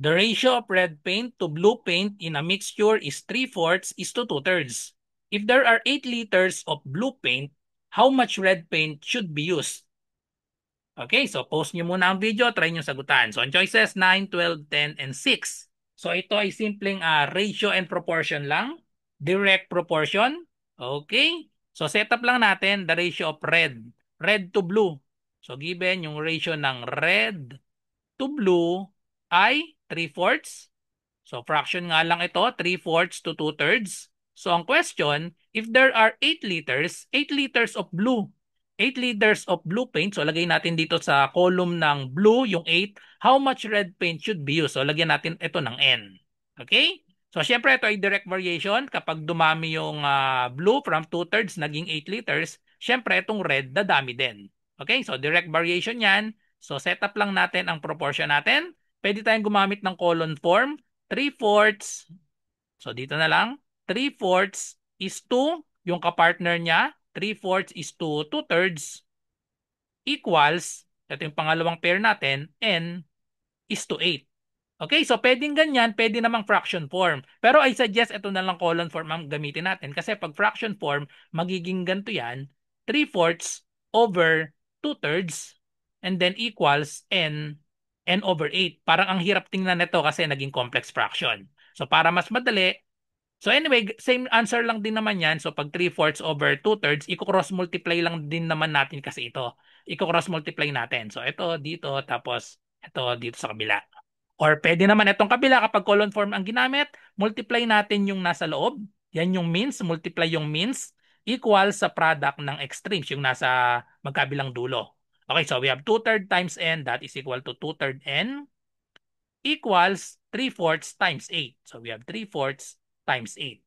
The ratio of red paint to blue paint in a mixture is 3/4 is to 2/3. If there are 8 liters of blue paint, how much red paint should be used? Okay, so post nyo muna ang video, try nyo sagutan. So ang choices, 9, 12, 10, and 6. So ito ay simpleng ratio and proportion lang. Direct proportion. Okay. So set up lang natin the ratio of red. Red to blue. So given yung ratio ng red to blue ay 3/4. So fraction nga lang ito, 3/4 to 2/3. So ang question, if there are 8 liters, 8 liters of blue, 8 liters of blue paint, so lagay natin dito sa column ng blue yung 8, how much red paint should be used? So lagyan natin ito ng N. Okay? So syempre ito ay direct variation. Kapag dumami yung blue from 2/3 naging 8 liters, syempre itong red dadami din. Okay? So direct variation yan. So set up lang natin ang proportion natin. Pwede tayong gumamit ng column form. 3/4. So dito na lang. 3/4 is to yung kapartner niya. 3/4 is to 2/3 equals, ito yung pangalawang pair natin, n is to 8. Okay, so pwedeng ganyan, pwede namang fraction form. Pero I suggest ito na lang column form ang gamitin natin kasi pag fraction form, magiging ganito yan, 3/4 over 2/3 and then equals n over 8. Parang ang hirap tingnan nito kasi naging complex fraction. So para mas madali, so anyway, same answer lang din naman yan. So pag 3/4 over 2/3, i-cross multiply lang din naman natin kasi ito. I-cross multiply natin. So ito dito, tapos ito dito sa kabila. Or pwede naman itong kabila kapag column form ang ginamit, multiply natin yung nasa loob. Yan yung means, multiply yung means equal sa product ng extremes, yung nasa magkabilang dulo. Okay, so we have 2/3 times n, that is equal to 2/3 n equals 3/4 times 8. So we have 3/4 times 8.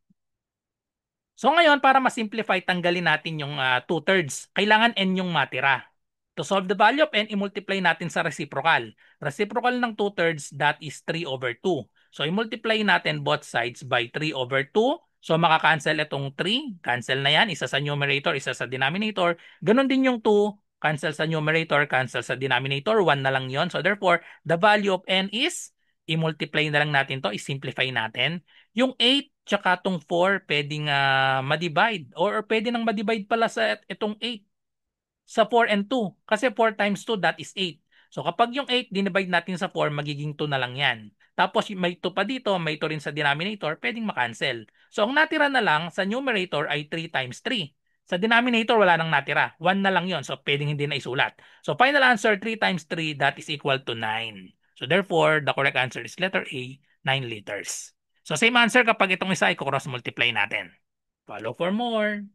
So ngayon, para ma-simplify, tanggalin natin yung 2/3. Kailangan n yung matira. To solve the value of n, i-multiply natin sa reciprocal. Reciprocal ng 2/3, that is 3 over 2. So i-multiply natin both sides by 3 over 2. So makakancel itong 3. Cancel na yan. Isa sa numerator, isa sa denominator. Ganon din yung 2. Cancel sa numerator, cancel sa denominator. 1 na lang yon. So therefore, the value of n is, i-multiply na lang natin to, i-simplify natin. Yung 8 tsaka itong 4 pwedeng ma-divide or pwede nang ma-divide pala sa itong 8 sa 4 and 2 kasi 4 times 2 that is 8. So kapag yung 8 dinivide natin sa 4 magiging 2 na lang yan. Tapos may 2 pa dito, may 2 rin sa denominator, pwedeng makancel. So ang natira na lang sa numerator ay 3 times 3. Sa denominator wala nang natira. 1 na lang yon. So pwedeng hindi na isulat. So final answer 3 times 3 that is equal to 9. So therefore the correct answer is letter A, 9 liters. So same answer kapag itong isa ay cross multiply natin. Follow for more.